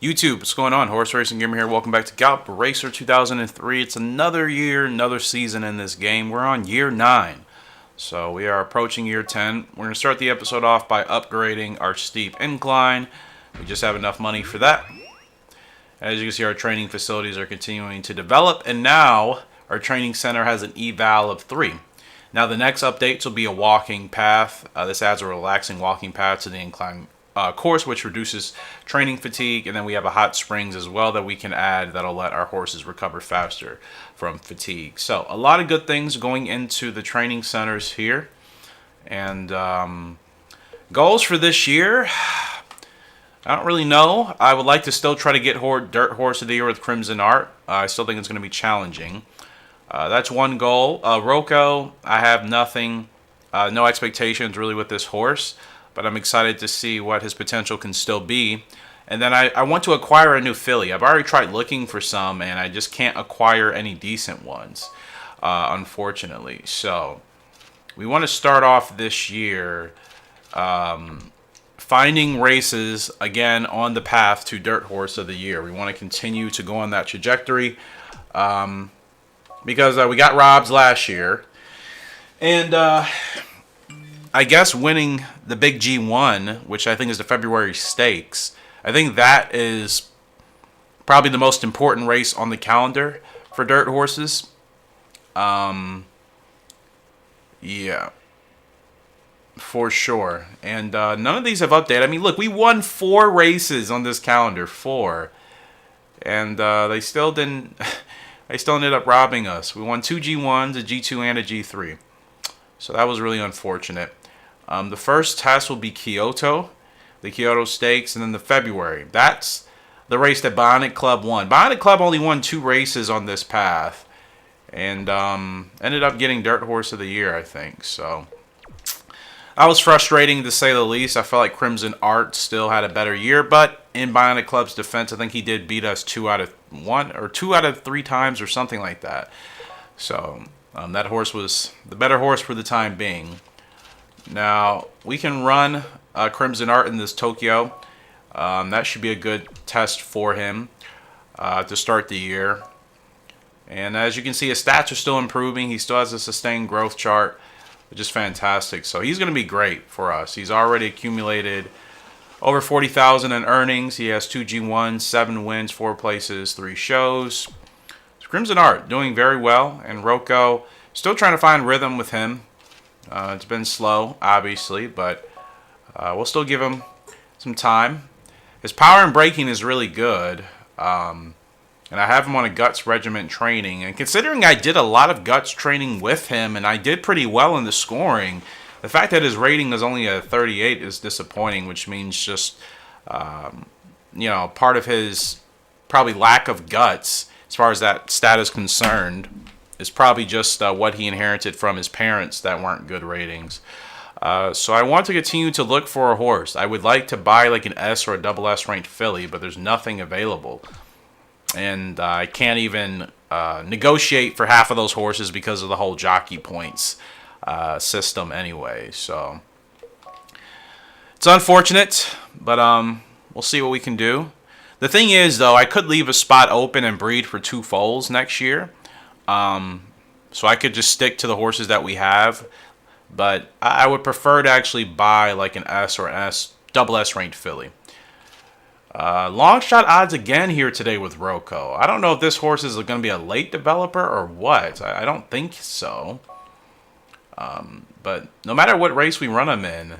YouTube, what's going on? Horse Racing Gamer here. Welcome back to Gallop Racer 2003. It's another year, another season in this game. We're on year 9. So we are approaching year 10. We're going to start the episode off by upgrading our steep incline. We just have enough money for that. As you can see, our training facilities are continuing to develop. And now our training center has an eval of 3. Now the next updates will be a walking path. This adds a relaxing walking path to the incline course, which reduces training fatigue, and then we have a hot springs as well that we can add that'll let our horses recover faster from fatigue. So a lot of good things going into the training centers here. And goals for this year, I don't really know. I would like to still try to get Dirt Horse of the Year with Crimson Art. I still think it's going to be challenging. That's one goal. Rocco, I have nothing, no expectations really with this horse, but I'm excited to see what his potential can still be. And then I want to acquire a new filly. I've already tried looking for some, and I just can't acquire any decent ones, unfortunately. So we want to start off this year finding races, again, on the path to Dirt Horse of the Year. We want to continue to go on that trajectory because we got robbed last year. And I guess winning the big G1, which I think is the February Stakes, I think that is probably the most important race on the calendar for dirt horses. Yeah, for sure. And none of these have updated. I mean, look, we won 4 races on this calendar, 4, and they still didn't. They still ended up robbing us. We won 2 G1s, a G2, and a G3. So that was really unfortunate. The first test will be Kyoto, the Kyoto Stakes, and then the February. That's the race that Bionic Club won. Bionic Club only won 2 races on this path, and ended up getting Dirt Horse of the Year, I think. So that was frustrating to say the least. I felt like Crimson Art still had a better year, but in Bionic Club's defense, I think he did beat us 2 out of 3 times or something like that. So that horse was the better horse for the time being. Now, we can run Crimson Art in this Tokyo. That should be a good test for him to start the year. And as you can see, his stats are still improving. He still has a sustained growth chart, which is fantastic. So he's going to be great for us. He's already accumulated over 40,000 in earnings. He has 2 G1s, 7 wins, 4 places, 3 shows. So Crimson Art doing very well. And Rocco, still trying to find rhythm with him. It's been slow, obviously, but we'll still give him some time. His power and braking is really good, and I have him on a guts regiment training. And considering I did a lot of guts training with him, and I did pretty well in the scoring, the fact that his rating is only a 38 is disappointing, which means just, part of his probably lack of guts, as far as that stat is concerned, is probably just what he inherited from his parents that weren't good ratings. So I want to continue to look for a horse. I would like to buy like an S or a double S ranked filly, but there's nothing available. And I can't even negotiate for half of those horses because of the whole jockey points system anyway. So it's unfortunate, but we'll see what we can do. The thing is, though, I could leave a spot open and breed for 2 foals next year. So I could just stick to the horses that we have, but I would prefer to actually buy like an S or an S, double S ranked filly. Long shot odds again here today with Rocco. I don't know if this horse is going to be a late developer or what. I don't think so. But no matter what race we run him in,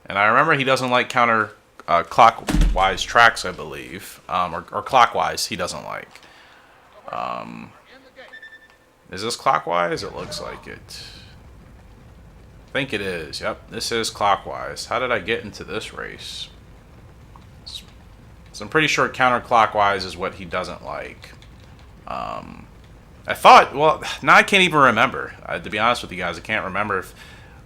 and I remember he doesn't like counter clockwise tracks, I believe, or clockwise he doesn't like. Is this clockwise? It looks like it. I think it is. Yep, this is clockwise. How did I get into this race? So I'm pretty sure counterclockwise is what he doesn't like. I thought, well, now I can't even remember. To be honest with you guys, I can't remember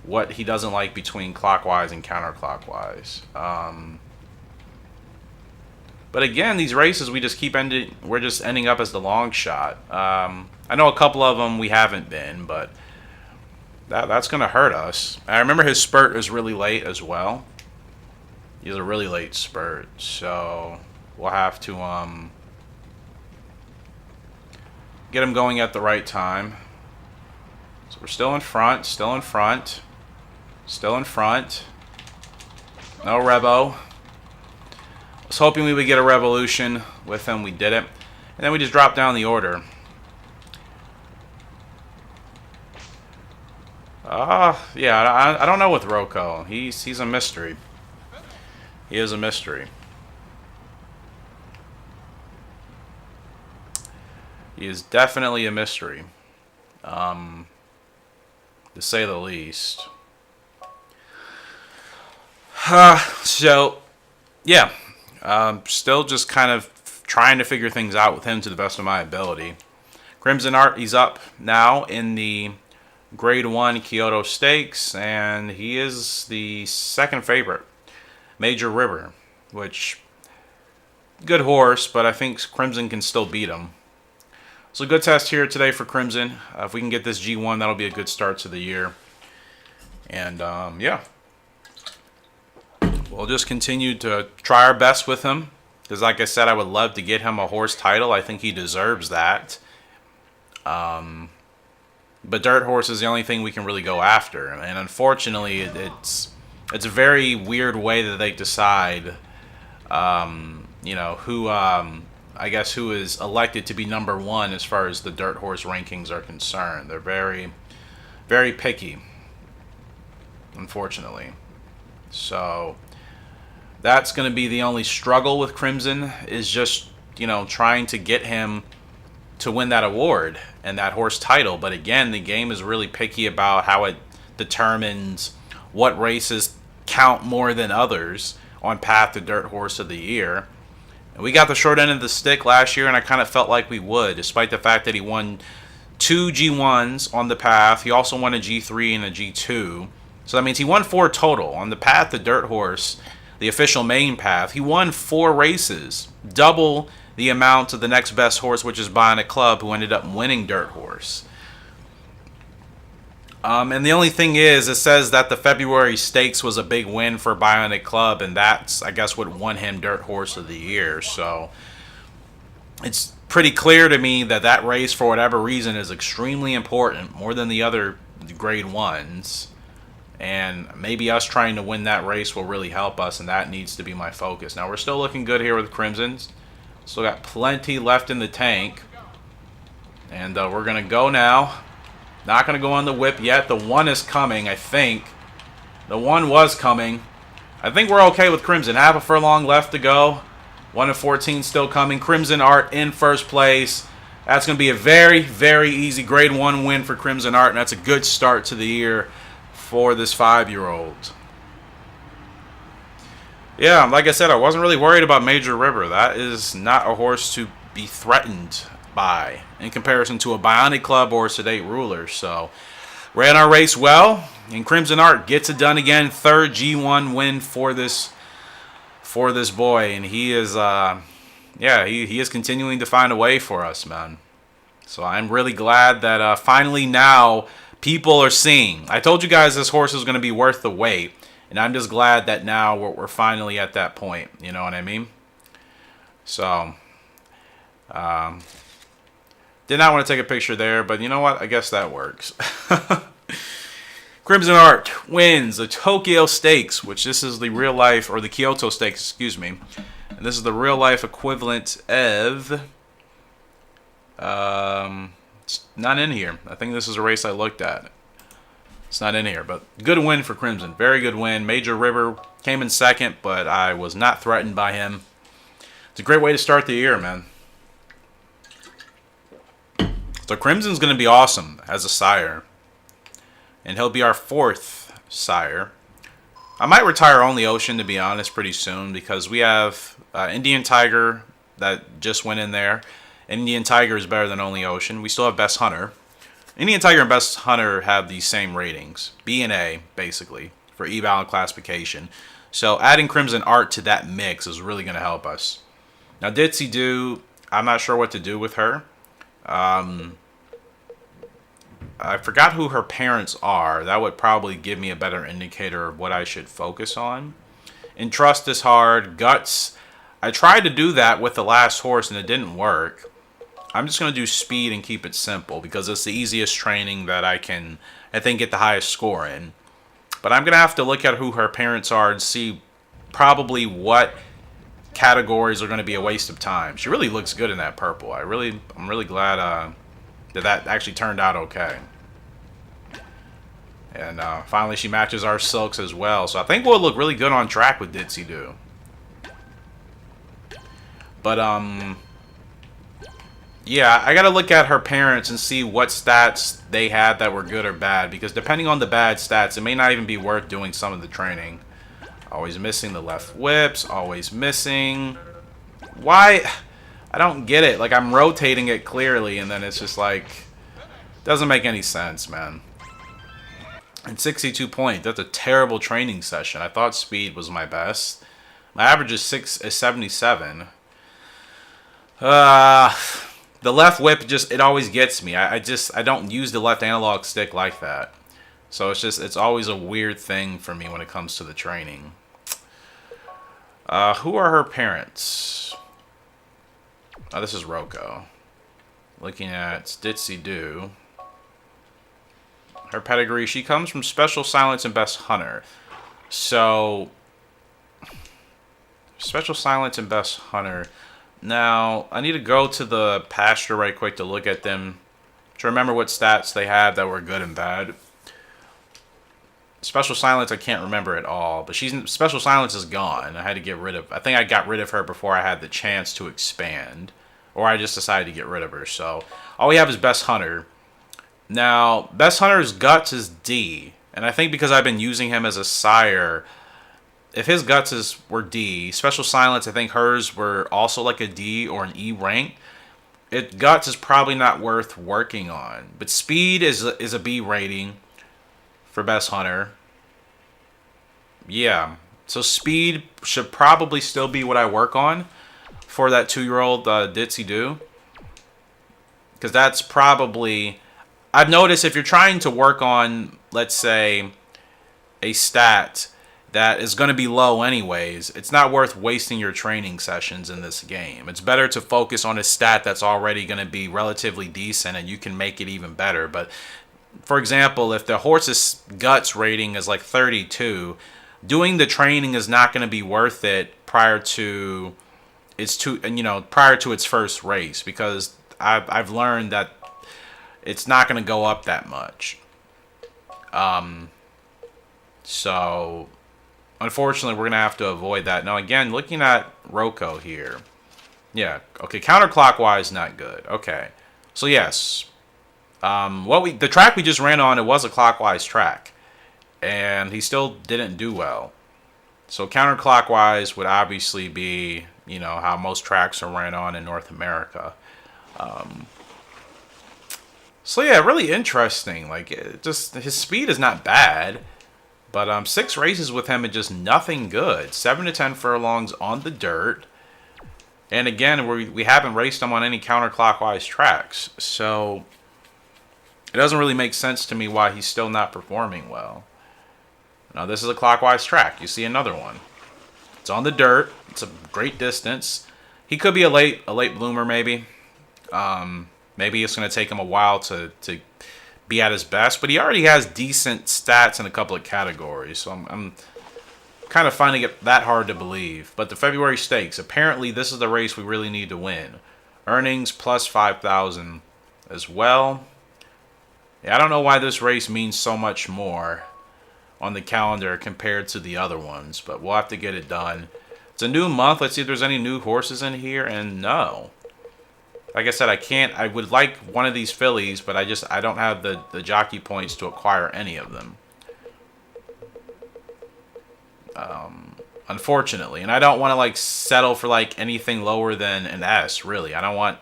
what he doesn't like between clockwise and counterclockwise. But again, these races we're just ending up as the long shot. I know a couple of them we haven't been, but that's going to hurt us. I remember his spurt was really late as well. He has a really late spurt, so we'll have to get him going at the right time. So we're still in front, still in front, still in front. No Revo. I was hoping we would get a revolution with him. We didn't. And then we just dropped down the order. Yeah, I don't know with Rocco. He's a mystery. He is a mystery. He is definitely a mystery. To say the least. So, yeah. Still just kind of trying to figure things out with him to the best of my ability. Crimson Art, he's up now in the Grade 1 Kyoto Stakes, and he is the second favorite. Major River, which, good horse, but I think Crimson can still beat him. So good test here today for Crimson. If we can get this G1, that'll be a good start to the year. And, yeah. We'll just continue to try our best with him. Because like I said, I would love to get him a horse title. I think he deserves that. But Dirt Horse is the only thing we can really go after. And unfortunately, it's a very weird way that they decide, you know, who, I guess, who is elected to be number one as far as the Dirt Horse rankings are concerned. They're very, very picky, unfortunately. So that's going to be the only struggle with Crimson, is just, you know, trying to get him to win that award and that horse title. But again, the game is really picky about how it determines what races count more than others on path to Dirt Horse of the Year. And we got the short end of the stick last year, and I kind of felt like we would, despite the fact that he won 2 G1s on the path. He also won a G3 and a G2. So that means he won 4 total. On the path to Dirt Horse, the official main path, he won 4 races, double the amount of the next best horse, which is Bionic Club, who ended up winning Dirt Horse. And the only thing is, it says that the February Stakes was a big win for Bionic Club, and that's, I guess, what won him Dirt Horse of the Year. So it's pretty clear to me that that race, for whatever reason, is extremely important, more than the other Grade 1s. And maybe us trying to win that race will really help us, and that needs to be my focus. Now, we're still looking good here with Crimsons. Still got plenty left in the tank. And we're going to go now. Not going to go on the whip yet. The 1 is coming, I think. The 1 was coming. I think we're okay with Crimson. Half a furlong left to go. 1 of 14 still coming. Crimson Art in first place. That's going to be a very, very easy Grade 1 win for Crimson Art, and that's a good start to the year for this 5-year-old. Yeah, like I said, I wasn't really worried about Major River. That is not a horse to be threatened by in comparison to a Bionic Club or a Sedate Ruler. So, ran our race well, and Crimson Art gets it done again. 3rd G1 win for this boy, and he is, yeah, he is continuing to find a way for us, man. So I'm really glad that finally now people are seeing. I told you guys this horse is going to be worth the wait. And I'm just glad that now we're finally at that point. You know what I mean? So, did not want to take a picture there, but you know what? I guess that works. Crimson Art wins the Tokyo Stakes, which this is the real life, or the Kyoto Stakes, excuse me. And this is the real life equivalent of, it's not in here. I think this is a race I looked at. It's not in here, but good win for Crimson. Very good win. Major River came in second, but I was not threatened by him. It's a great way to start the year, man. So Crimson's going to be awesome as a sire. And he'll be our 4th sire. I might retire Only Ocean, to be honest, pretty soon, because we have Indian Tiger that just went in there. Indian Tiger is better than Only Ocean. We still have Best Hunter. Indian Tiger and Best Hunter have the same ratings, B and A, basically, for eval and classification. So adding Crimson Art to that mix is really going to help us. Now, Ditsy Do, I'm not sure what to do with her. I forgot who her parents are. That would probably give me a better indicator of what I should focus on. Entrust is hard. Guts, I tried to do that with the last horse and it didn't work. I'm just going to do speed and keep it simple because it's the easiest training that I think, get the highest score in. But I'm going to have to look at who her parents are and see probably what categories are going to be a waste of time. She really looks good in that purple. I'm really glad that actually turned out okay. And finally she matches our silks as well. So I think we'll look really good on track with Ditsy Doo. But yeah, I gotta look at her parents and see what stats they had that were good or bad, because depending on the bad stats, it may not even be worth doing some of the training. Always missing the left whips, always missing. Why? I don't get it. Like, I'm rotating it clearly, and then it's just like, doesn't make any sense, man. And 62 points, that's a terrible training session. I thought speed was my best. My average is 77. The left whip it always gets me. I don't use the left analog stick like that. So it's always a weird thing for me when it comes to the training. Who are her parents? Oh, this is Roko. Looking at Ditsy Doo. Her pedigree, she comes from Special Silence and Best Hunter. So, Special Silence and Best Hunter. Now, I need to go to the pasture right quick to look at them, to remember what stats they had that were good and bad. Special Silence I can't remember at all, but Special Silence is gone. I had to get rid of, I think I got rid of her before I had the chance to expand, or I just decided to get rid of her. So all we have is Best Hunter. Now, Best Hunter's Guts is D, and I think because I've been using him as a sire, if his Guts were D, Special Silence, I think hers were also like a D or an E rank. Guts is probably not worth working on. But Speed is a B rating for Best Hunter. Yeah. So Speed should probably still be what I work on for that 2-year-old Ditsy Doo. Because that's probably... I've noticed if you're trying to work on, let's say, a stat that is going to be low anyways, it's not worth wasting your training sessions in this game. It's better to focus on a stat that's already going to be relatively decent and you can make it even better. But for example, if the horse's Guts rating is like 32, doing the training is not going to be worth it prior to its first race, because I've learned that it's not going to go up that much. So unfortunately, we're going to have to avoid that. Now, again, looking at Roko here. Yeah, okay, counterclockwise, not good. Okay, so yes. The track we just ran on, it was a clockwise track. And he still didn't do well. So counterclockwise would obviously be, how most tracks are ran on in North America. So yeah, really interesting. Like, his speed is not bad. But 6 races with him and just nothing good. 7 to 10 furlongs on the dirt. And again, we haven't raced him on any counterclockwise tracks. So it doesn't really make sense to me why he's still not performing well. Now this is a clockwise track. You see another one. It's on the dirt. It's a great distance. He could be a late bloomer maybe. Maybe it's going to take him a while to be at his best, but he already has decent stats in a couple of categories, so I'm kind of finding it that hard to believe. But the February Stakes, apparently this is the race we really need to win. Earnings plus 5,000 as well. Yeah, I don't know why this race means so much more on the calendar compared to the other ones, but we'll have to get it done. It's a new month. Let's see if there's any new horses in here, and no. Like I said, I would like one of these fillies, but I don't have the jockey points to acquire any of them. Unfortunately. And I don't want to like settle for like anything lower than an S, really. I don't want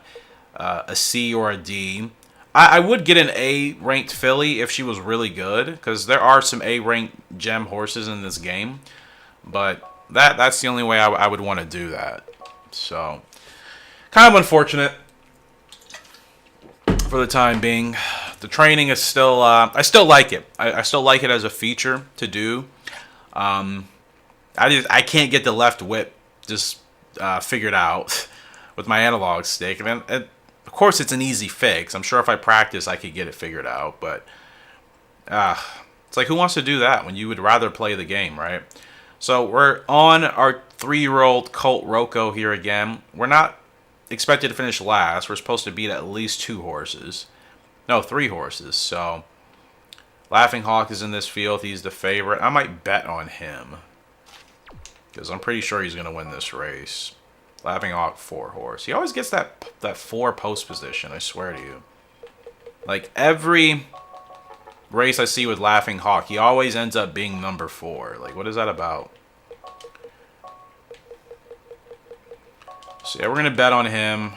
a C or a D. I would get an A-ranked filly if she was really good, because there are some A-ranked gem horses in this game. But that's the only way I would want to do that. So, kind of unfortunate. For the time being, the training is still, I still like it. I still like it as a feature to do. I can't get the left whip just figured out with my analog stick. And of course, it's an easy fix. I'm sure if I practice, I could get it figured out. But it's like, who wants to do that when you would rather play the game, right? So we're on our 3-year-old Colt Rocco here again. We're not expected to finish last. We're supposed to beat at least 2 horses. No, 3 horses. So Laughing Hawk is in this field. He's the favorite. I might bet on him, because I'm pretty sure he's going to win this race. Laughing Hawk 4 horse. He always gets that 4 post position, I swear to you. Like, every race I see with Laughing Hawk, he always ends up being number 4. Like, what is that about? So, yeah, we're going to bet on him.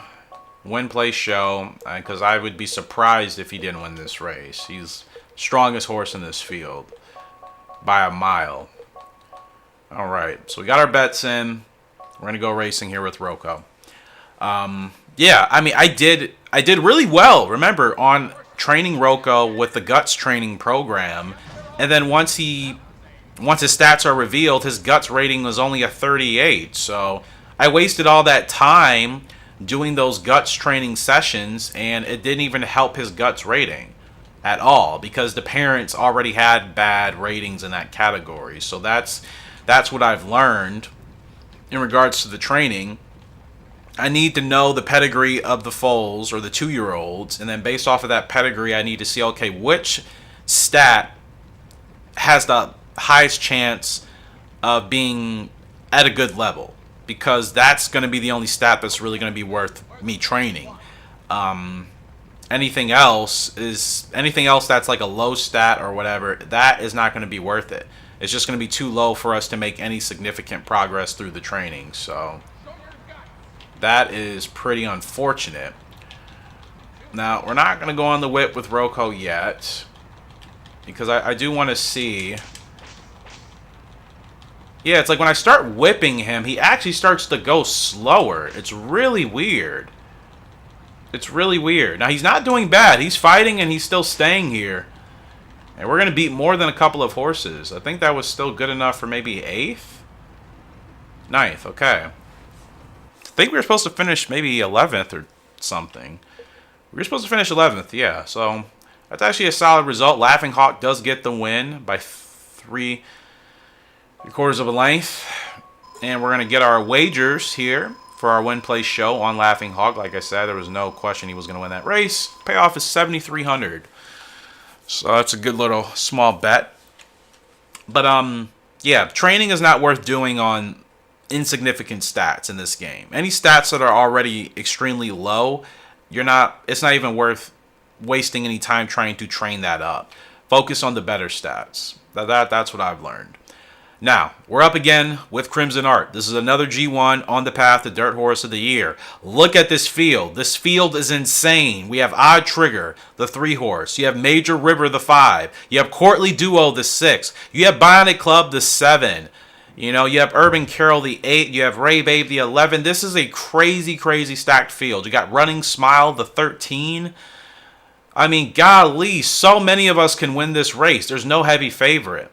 Win, play, show. Because I would be surprised if he didn't win this race. He's strongest horse in this field by a mile. Alright, so we got our bets in. We're going to go racing here with Rocco. Yeah, I mean, I did really well, remember, on training Rocco with the Guts training program. And then once his stats are revealed, his Guts rating was only a 38. So I wasted all that time doing those Guts training sessions, and it didn't even help his Guts rating at all, because the parents already had bad ratings in that category. So that's what I've learned in regards to the training. I need to know the pedigree of the foals or the 2-year-olds, and then based off of that pedigree, I need to see, okay, which stat has the highest chance of being at a good level, because that's going to be the only stat that's really going to be worth me training. Anything else that's like a low stat or whatever, that is not going to be worth it. It's just going to be too low for us to make any significant progress through the training. So that is pretty unfortunate. Now, we're not going to go on the whip with Rocco yet, because I do want to see. Yeah, it's like when I start whipping him, he actually starts to go slower. It's really weird. It's really weird. Now, he's not doing bad. He's fighting and he's still staying here. And we're going to beat more than a couple of horses. I think that was still good enough for maybe 8th? 9th, okay. I think we were supposed to finish maybe 11th or something. We were supposed to finish 11th, yeah. So that's actually a solid result. Laughing Hawk does get the win by 3/4 of a length. And we're going to get our wagers here for our win, play, show on Laughing Hawk. Like I said, there was no question he was going to win that race. Payoff is $7,300. So that's a good little small bet. But yeah, training is not worth doing on insignificant stats in this game. Any stats that are already extremely low, it's not even worth wasting any time trying to train that up. Focus on the better stats. That's what I've learned. Now, we're up again with Crimson Art. This is another G1 on the path to Dirt Horse of the Year. Look at this field. This field is insane. We have Odd Trigger, the 3 horse. You have Major River, the 5. You have Courtly Duo, the 6. You have Bionic Club, the 7. You know, you have Urban Carol, the 8. You have Ray Babe, the 11. This is a crazy, crazy stacked field. You got Running Smile, the 13. I mean, golly, so many of us can win this race. There's no heavy favorite.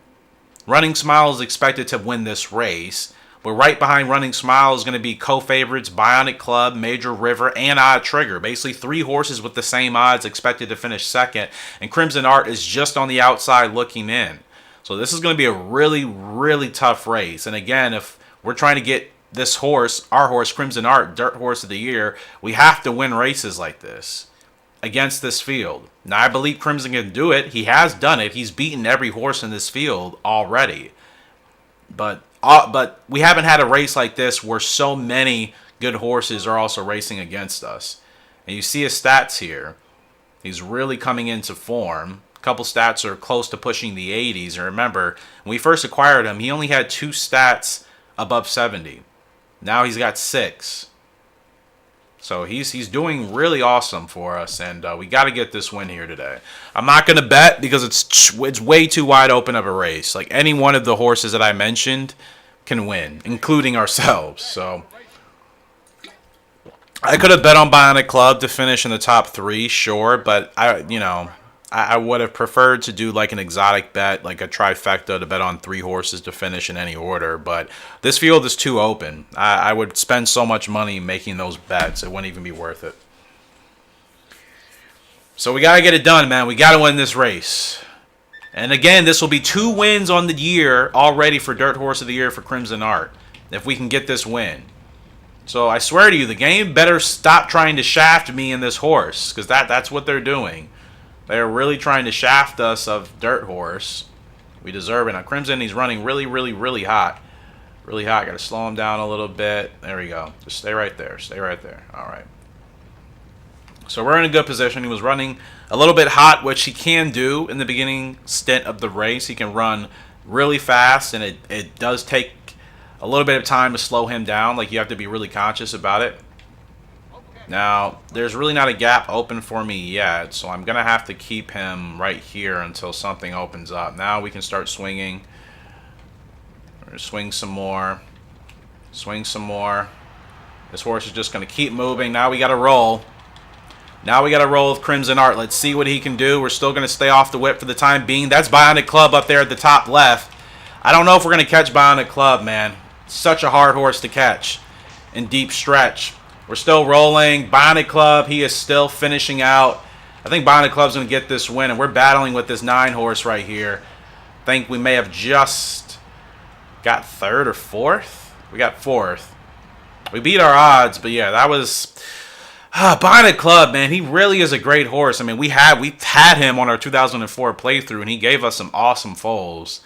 Running Smile is expected to win this race, but right behind Running Smile is going to be co-favorites Bionic Club, Major River, and Odd Trigger. Basically 3 horses with the same odds expected to finish second, and Crimson Art is just on the outside looking in. So this is going to be a really, really tough race. And again, if we're trying to get this horse, our horse, Crimson Art, Dirt Horse of the Year, we have to win races like this against this field. Now, I believe Crimson can do it. He has done it. He's beaten every horse in this field already. But we haven't had a race like this where so many good horses are also racing against us. And you see his stats here. He's really coming into form. A couple stats are close to pushing the 80s. And remember, when we first acquired him, he only had 2 stats above 70. Now he's got 6. So he's doing really awesome for us, and we got to get this win here today. I'm not going to bet because it's way too wide open of a race. Like, any one of the horses that I mentioned can win, including ourselves. So I could have bet on Bionic Club to finish in the top 3, sure, but I I would have preferred to do like an exotic bet, like a trifecta to bet on 3 horses to finish in any order. But this field is too open. I would spend so much money making those bets. It wouldn't even be worth it. So we got to get it done, man. We got to win this race. And again, this will be 2 wins on the year already for Dirt Horse of the Year for Crimson Art, if we can get this win. So I swear to you, the game better stop trying to shaft me in this horse, because that's what they're doing. They're really trying to shaft us of Dirt Horse. We deserve it. Now, Crimson, he's running really, really, really hot. Really hot. Got to slow him down a little bit. There we go. Just stay right there. Stay right there. All right. So we're in a good position. He was running a little bit hot, which he can do in the beginning stint of the race. He can run really fast, and it does take a little bit of time to slow him down. Like, you have to be really conscious about it. Now, there's really not a gap open for me yet, so I'm going to have to keep him right here until something opens up. Now we can start swinging. We're going to swing some more. Swing some more. This horse is just going to keep moving. Now we got to roll. Now we got to roll with Crimson Art. Let's see what he can do. We're still going to stay off the whip for the time being. That's Bionic Club up there at the top left. I don't know if we're going to catch Bionic Club, man. Such a hard horse to catch in deep stretch. We're still rolling. Bionic Club, he is still finishing out. I think Bionic Club's going to get this win, and we're battling with this 9 horse right here. I think we may have just got 3rd or 4th. We got 4th. We beat our odds, but yeah, that was... Bionic Club, man, he really is a great horse. I mean, we had him on our 2004 playthrough, and he gave us some awesome foals.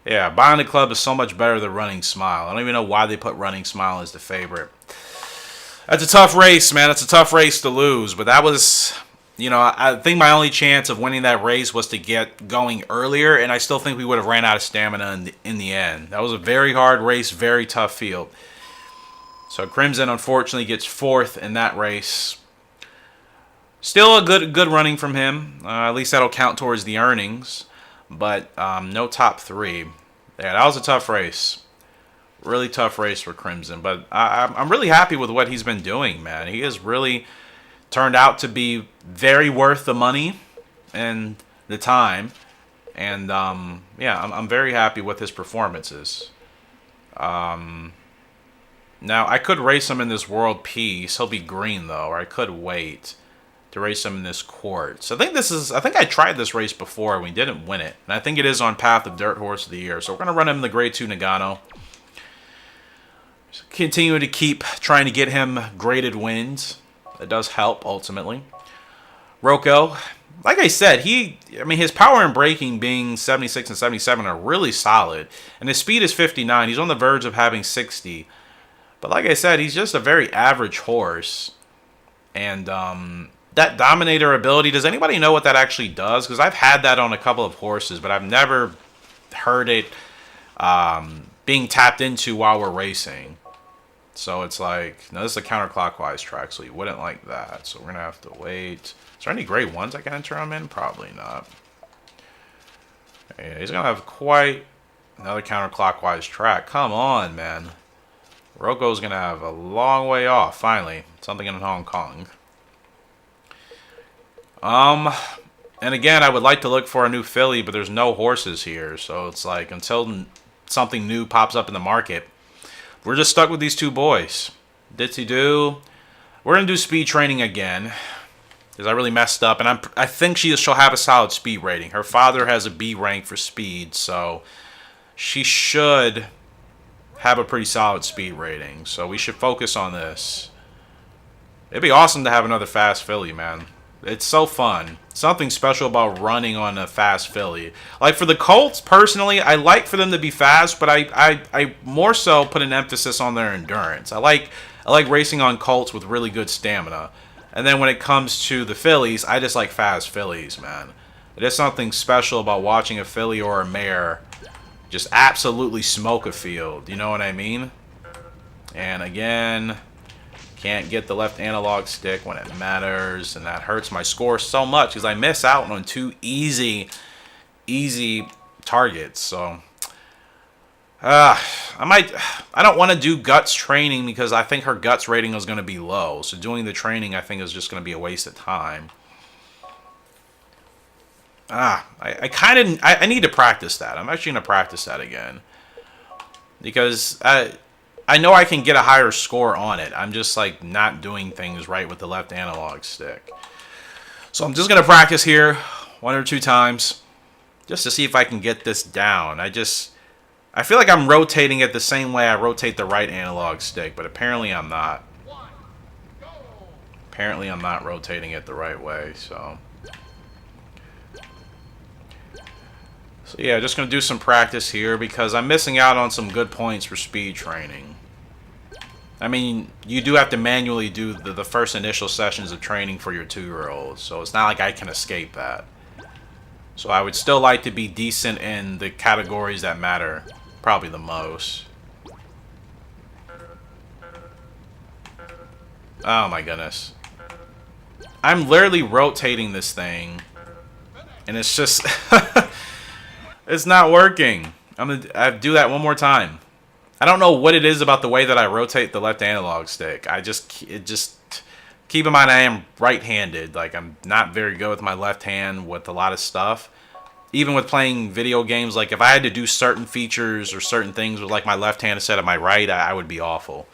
Yeah, Bionic Club is so much better than Running Smile. I don't even know why they put Running Smile as the favorite. That's a tough race, man. It's a tough race to lose. But that was, you know, I think my only chance of winning that race was to get going earlier. And I still think we would have ran out of stamina in the end. That was a very hard race, very tough field. So Crimson, unfortunately, gets 4th in that race. Still a good running from him. At least that'll count towards the earnings. But no top 3. Yeah, that was a tough race. Really tough race for Crimson, but I'm really happy with what he's been doing, man. He has really turned out to be very worth the money and the time, and yeah, I'm very happy with his performances. Now I could race him in this World Peace. He'll be green though, or I could wait to race him in this Quartz. I think I tried this race before and we didn't win it, and I think it is on Path of Dirt Horse of the Year. So we're gonna run him in the Grade 2 Nagano. Continue to keep trying to get him graded wins. It does help, ultimately. Rocco, like I said, his power and braking being 76 and 77 are really solid. And his speed is 59. He's on the verge of having 60. But like I said, he's just a very average horse. And that Dominator ability, does anybody know what that actually does? Because I've had that on a couple of horses, but I've never heard it being tapped into while we're racing. So it's like, no, this is a counterclockwise track, so you wouldn't like that. So we're going to have to wait. Is there any grade 1s I can enter him in? Probably not. Yeah, he's going to have quite another counterclockwise track. Come on, man. Rocco's going to have a long way off, finally. Something in Hong Kong. And again, I would like to look for a new filly, but there's no horses here. So it's like, until something new pops up in the market, we're just stuck with these 2 boys. Ditsy-doo. We're going to do speed training again, because I really messed up. And I think she'll have a solid speed rating. Her father has a B rank for speed, so she should have a pretty solid speed rating. So we should focus on this. It'd be awesome to have another fast filly, man. It's so fun. Something special about running on a fast filly. Like for the Colts, personally, I like for them to be fast, but I more so put an emphasis on their endurance. I like racing on Colts with really good stamina. And then when it comes to the fillies, I just like fast fillies, man. It is something special about watching a filly or a mare just absolutely smoke a field. You know what I mean? And again, can't get the left analog stick when it matters, and that hurts my score so much because I miss out on 2 easy targets. So I don't want to do guts training because I think her guts rating is going to be low. So doing the training, I think, is just going to be a waste of time. I need to practice that. I'm actually going to practice that again. Because I know I can get a higher score on it. I'm just like not doing things right with the left analog stick. So I'm just going to practice here 1 or 2 times just to see if I can get this down. I feel like I'm rotating it the same way I rotate the right analog stick, but apparently I'm not. Apparently I'm not rotating it the right way, so yeah, just going to do some practice here because I'm missing out on some good points for speed training. I mean, you do have to manually do the first initial sessions of training for your 2-year-olds, so it's not like I can escape that. So I would still like to be decent in the categories that matter probably the most. Oh my goodness. I'm literally rotating this thing, and it's just... it's not working. I'm gonna do that one more time. I don't know what it is about the way that I rotate the left analog stick. Keep in mind I am right-handed. Like, I'm not very good with my left hand with a lot of stuff. Even with playing video games, like if I had to do certain features or certain things with like my left hand instead of my right, I would be awful.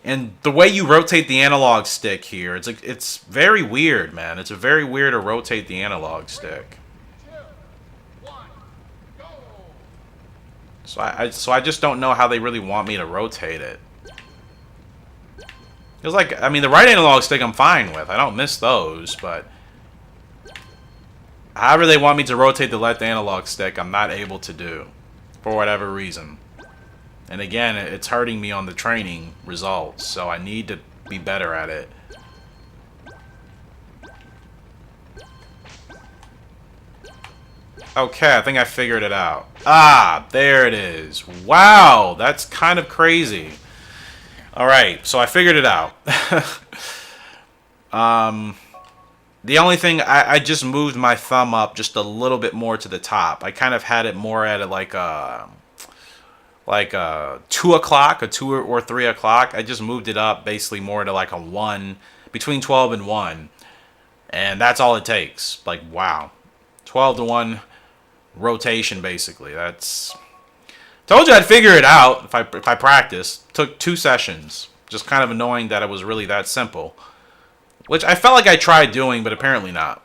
And the way you rotate the analog stick here, it's very weird, man. It's very weird to rotate the analog stick. So I just don't know how they really want me to rotate it. It's like, I mean, the right analog stick I'm fine with. I don't miss those, but however they want me to rotate the left analog stick, I'm not able to do for whatever reason. And again, it's hurting me on the training results, so I need to be better at it. Okay, I think I figured it out. Ah, there it is. Wow, that's kind of crazy. Alright, so I figured it out. The only thing, I just moved my thumb up just a little bit more to the top. I kind of had it more at like a 2 o'clock, a 2 or 3 o'clock. I just moved it up basically more to like a 1, between 12 and 1. And that's all it takes. Like, wow. 12 to 1 rotation, basically. That's... Told you I'd figure it out if I practiced. Took 2 sessions. Just kind of annoying that it was really that simple. Which I felt like I tried doing, but apparently not.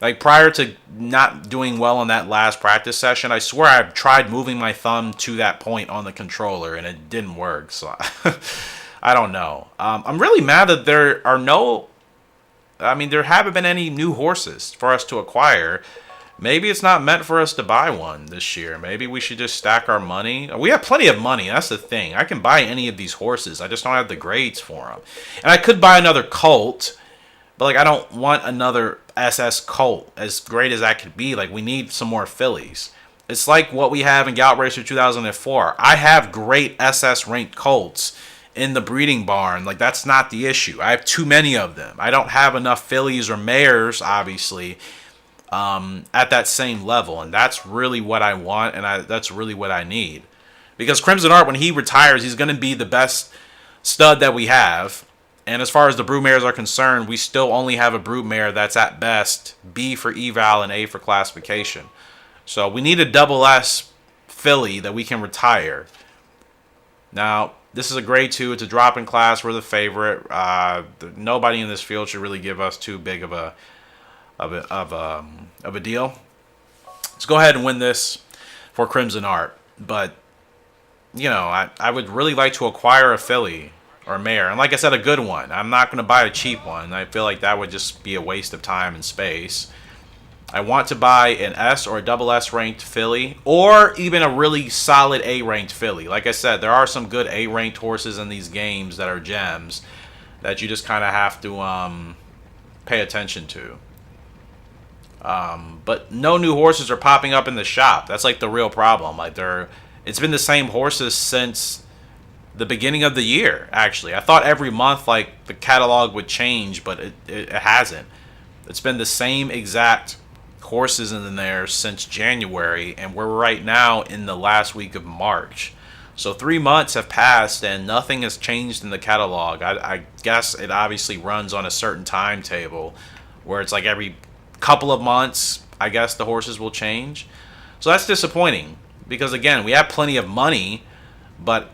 Like, prior to not doing well on that last practice session, I swear I tried moving my thumb to that point on the controller, and it didn't work, so... I don't know. I'm really mad that there are no... I mean, there haven't been any new horses for us to acquire. Maybe it's not meant for us to buy one this year. Maybe we should just stack our money. We have plenty of money. That's the thing. I can buy any of these horses. I just don't have the grades for them. And I could buy another colt, but like I don't want another SS colt, as great as that could be. Like, we need some more fillies. It's like what we have in Gallop Racer 2004. I have great SS ranked colts in the breeding barn. Like, that's not the issue. I have too many of them. I don't have enough fillies or mares, obviously, at that same level, and that's really what I want, and that's really what I need. Because Crimson Art, when he retires, he's going to be the best stud that we have. And as far as the broodmares are concerned, we still only have a broodmare that's at best B for eval and A for classification. So we need a double S filly that we can retire. Now, this is a grade 2. It's a drop in class. We're the favorite. Nobody in this field should really give us too big of a deal. Let's go ahead and win this for Crimson Art. But, you know, I would really like to acquire a filly or a mare. And like I said, a good one. I'm not going to buy a cheap one. I feel like that would just be a waste of time and space. I want to buy an S or a double S ranked filly, or even a really solid A ranked filly. Like I said, there are some good A ranked horses in these games that are gems that you just kind of have to pay attention to. But no new horses are popping up in the shop. That's like the real problem. Like, it's been the same horses since the beginning of the year, actually. I thought every month, like, the catalog would change, but it hasn't. It's been the same exact horses in there since January, and we're right now in the last week of March. So 3 months have passed, and nothing has changed in the catalog. I guess it obviously runs on a certain timetable, where it's like every couple of months, I guess the horses will change. So that's disappointing because, again, we have plenty of money, but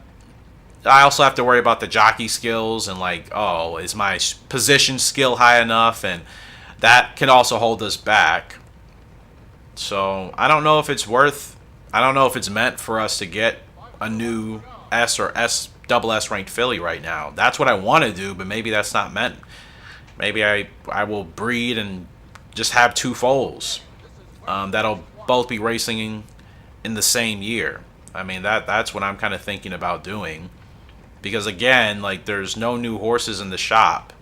I also have to worry about the jockey skills and, like, oh, is my position skill high enough? And that can also hold us back. So I don't know if it's meant for us to get a new S or double S ranked filly right now. That's what I want to do, but maybe that's not meant. Maybe I will breed and just have 2 foals that'll both be racing in the same year. I mean, that's what I'm kind of thinking about doing. Because, again, like, there's no new horses in the shop,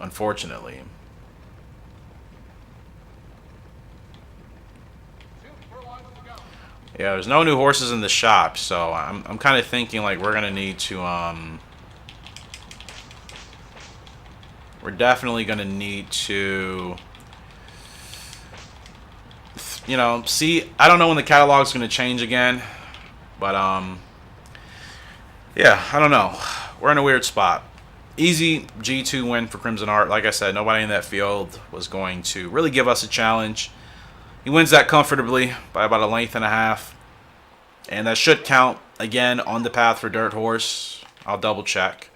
unfortunately. Yeah, there's no new horses in the shop, so I'm kind of thinking, like, we're going to need to, we're definitely going to need to, you know, see, I don't know when the catalog's going to change again, but, yeah, I don't know. We're in a weird spot. Easy G2 win for Crimson Art. Like I said, nobody in that field was going to really give us a challenge. He wins that comfortably by about 1.5 lengths. And that should count, again, on the path for Dirt Horse. I'll double check.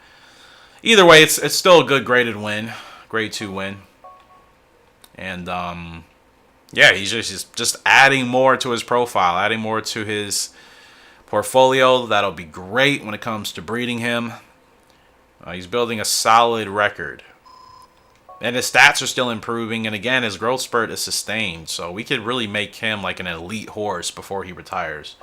Either way, it's still a good graded win. Grade 2 win. And, yeah, he's just adding more to his profile. Adding more to his portfolio. That'll be great when it comes to breeding him. He's building a solid record. And his stats are still improving. And again, his growth spurt is sustained. So we could really make him like an elite horse before he retires.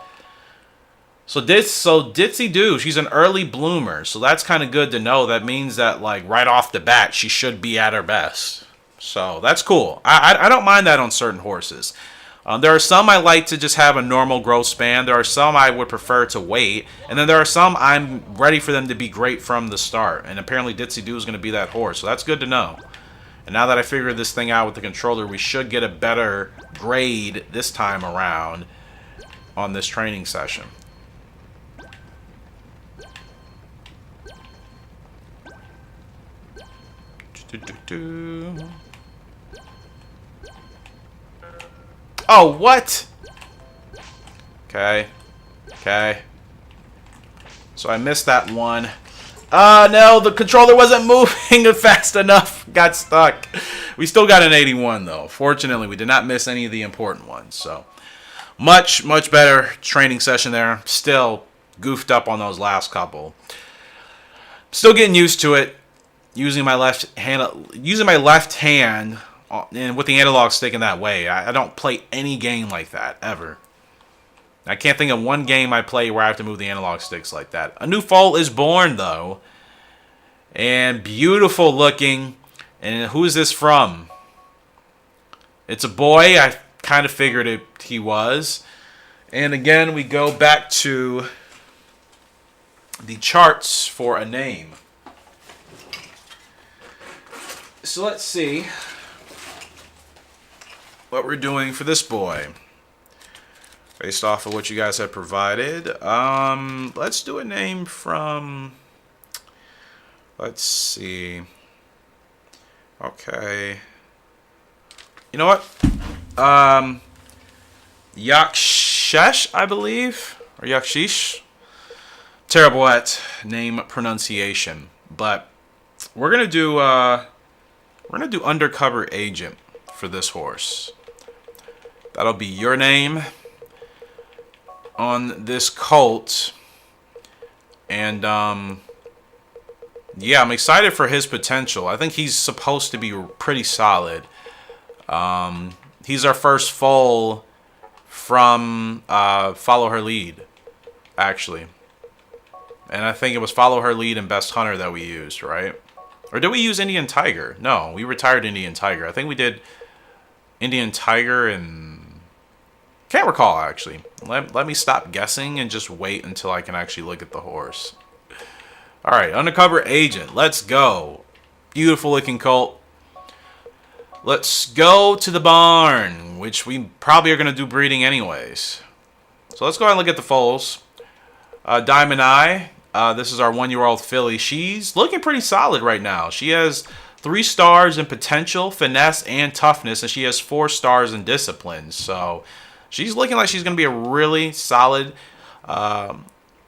So Ditsy Doo, she's an early bloomer. So that's kind of good to know. That means that, like, right off the bat, she should be at her best. So that's cool. I don't mind that on certain horses. There are some I like to just have a normal growth span. There are some I would prefer to wait. And then there are some I'm ready for them to be great from the start. And apparently Ditsy Doo is going to be that horse. So that's good to know. And now that I figured this thing out with the controller, we should get a better grade this time around on this training session. Oh, what? Okay. Okay. So I missed that one. No, the controller wasn't moving fast enough. Got stuck. We still got an 81, though. Fortunately, we did not miss any of the important ones. So, much better training session there. Still goofed up on those last couple. Still getting used to it. Using my left hand and with the analog stick in that way. I don't play any game like that, ever. I can't think of one game I play where I have to move the analog sticks like that. A new foal is born, though. And beautiful looking. And who is this from? It's a boy. I kind of figured he was. And again, we go back to the charts for a name. So let's see what we're doing for this boy. Based off of what you guys have provided. Let's do a name from... Let's see. Okay. You know what? Yakshesh, I believe. Or Yakshish. Terrible at name pronunciation. But we're going to do... Undercover Agent for this horse. That'll be your name on this colt. And, yeah, I'm excited for his potential. I think he's supposed to be pretty solid. He's our first foal from Follow Her Lead, actually. And I think it was Follow Her Lead and Best Hunter that we used, right? Or did we use Indian Tiger? No, we retired Indian Tiger. I think we did Indian Tiger and... Can't recall, actually. Let me stop guessing and just wait until I can actually look at the horse. Alright, Undercover Agent. Let's go. Beautiful looking colt. Let's go to the barn, which we probably are going to do breeding anyways. So let's go ahead and look at the foals. Diamond Eye. This is our 1-year-old filly. She's looking pretty solid right now. She has 3 stars in potential, finesse, and toughness, and she has 4 stars in discipline. So she's looking like she's going to be a really solid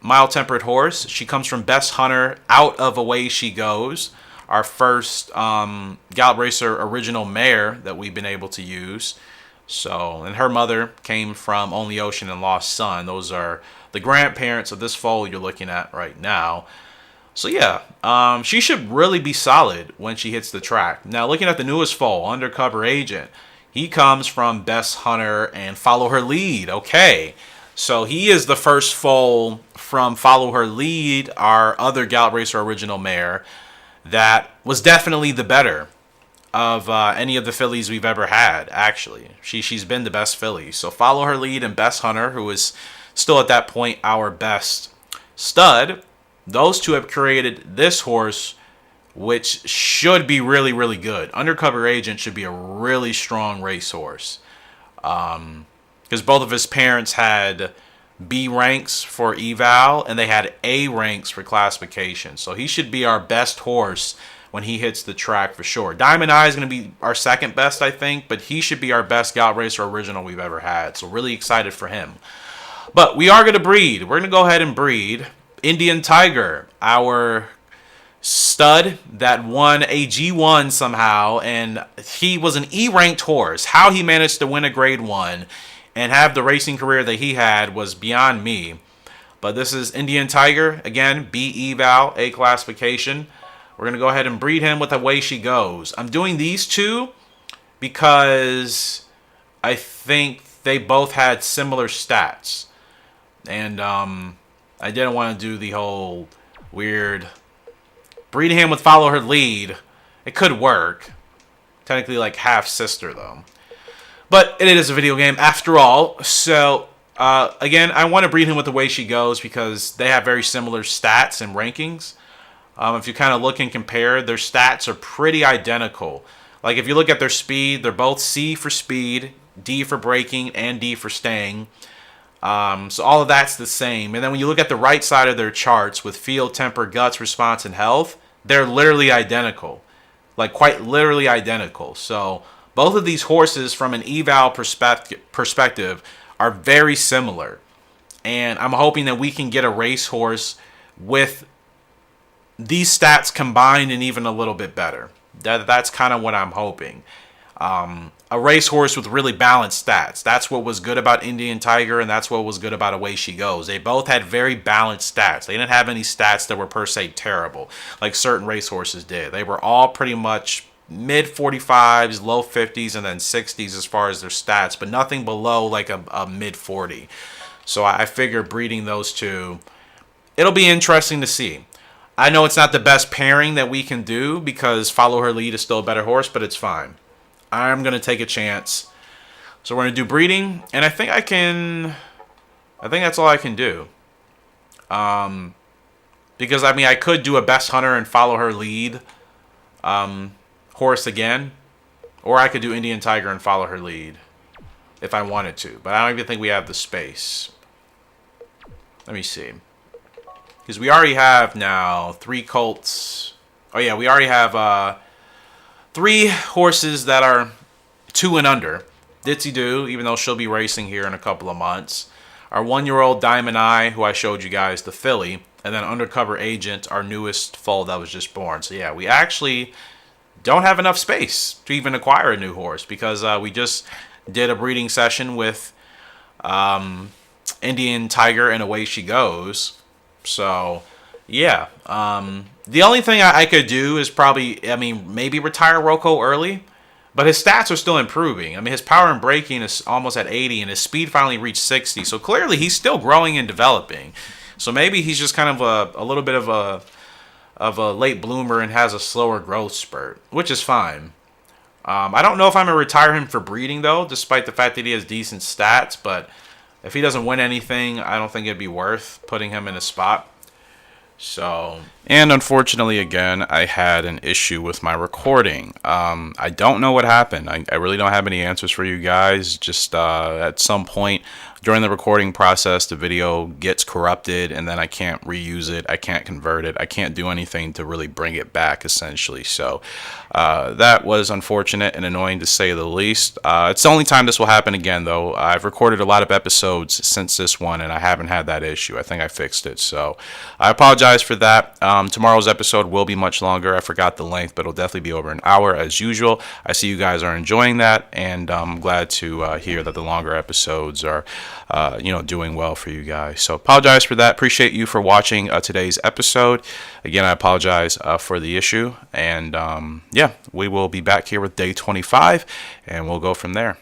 mild-tempered horse. She comes from Best Hunter out of Away She Goes, our first Gallop Racer original mare that we've been able to use. So, and her mother came from Only Ocean and Lost Son. Those are the grandparents of this foal you're looking at right now. So yeah, she should really be solid when she hits the track. Now, looking at the newest foal, Undercover Agent, he comes from Best Hunter and Follow Her Lead. Okay, so he is the first foal from Follow Her Lead, our other Gallop Racer original mare, that was definitely the better of any of the fillies we've ever had, actually. She's been the best filly. So Follow Her Lead and Best Hunter, who is still at that point our best stud, those two have created this horse, which should be really, really good. Undercover Agent should be a really strong racehorse. Because both of his parents had B ranks for eval, and they had A ranks for classification. So he should be our best horse when he hits the track for sure. Diamond Eye is going to be our second best, I think, but he should be our best Gallop Racer original we've ever had. So really excited for him. But we are going to breed. We're going to go ahead and breed Indian Tiger, our stud that won a G1 somehow, and he was an E-ranked horse. How he managed to win a grade 1 and have the racing career that he had was beyond me. But this is Indian Tiger, again, B eval, A classification. We're going to go ahead and breed him with Away She Goes. I'm doing these two because I think they both had similar stats. And I didn't want to do the whole weird breeding him with Follow Her Lead. It could work. Technically like half sister though. But it is a video game after all. So again, I want to breed him with Away She Goes because they have very similar stats and rankings. If you kind of look and compare, their stats are pretty identical. Like if you look at their speed, they're both C for speed, D for braking, and D for staying. So all of that's the same. And then when you look at the right side of their charts with field, temper, guts, response, and health, they're literally identical. Like quite literally identical. So both of these horses from an eval perspective are very similar. And I'm hoping that we can get a racehorse with these stats combined and even a little bit better. That's kind of what I'm hoping. A racehorse with really balanced stats. That's what was good about Indian Tiger, and that's what was good about Away She Goes. They both had very balanced stats. They didn't have any stats that were per se terrible, like certain racehorses did. They were all pretty much mid 45s, low 50s, and then 60s as far as their stats, but nothing below like a mid 40. So I figure breeding those two, it'll be interesting to see. I know it's not the best pairing that we can do because Follow Her Lead is still a better horse, but it's fine. I'm going to take a chance. So we're going to do breeding, and I think that's all I can do. Because, I mean, I could do a Best Hunter and Follow Her Lead horse again, or I could do Indian Tiger and Follow Her Lead if I wanted to, but I don't even think we have the space. Let me see. Because we already have now 3 colts. Oh, yeah, we already have 3 horses that are 2 and under. Ditsy Doo, even though she'll be racing here in a couple of months. Our 1-year-old Diamond Eye, who I showed you guys, the filly. And then Undercover Agent, our newest foal that was just born. So, yeah, we actually don't have enough space to even acquire a new horse. Because we just did a breeding session with Indian Tiger and Away She Goes. So, yeah. The only thing I could do is probably, I mean, maybe retire Rocco early. But his stats are still improving. I mean, his power and braking is almost at 80, and his speed finally reached 60. So, clearly, he's still growing and developing. So, maybe he's just kind of a little bit of a late bloomer and has a slower growth spurt, which is fine. I don't know if I'm going to retire him for breeding, though, despite the fact that he has decent stats. But if he doesn't win anything, I don't think it'd be worth putting him in a spot. So, and unfortunately, again, I had an issue with my recording. I don't know what happened. I really don't have any answers for you guys. Just at some point, during the recording process, the video gets corrupted, and then I can't reuse it. I can't convert it. I can't do anything to really bring it back, essentially. So that was unfortunate and annoying to say the least. It's the only time this will happen again, though. I've recorded a lot of episodes since this one, and I haven't had that issue. I think I fixed it. So I apologize for that. Tomorrow's episode will be much longer. I forgot the length, but it'll definitely be over an hour as usual. I see you guys are enjoying that, and I'm glad to hear that the longer episodes are doing well for you guys. So apologize for that. Appreciate you for watching today's episode. Again, I apologize for the issue, and we will be back here with day 25, and we'll go from there.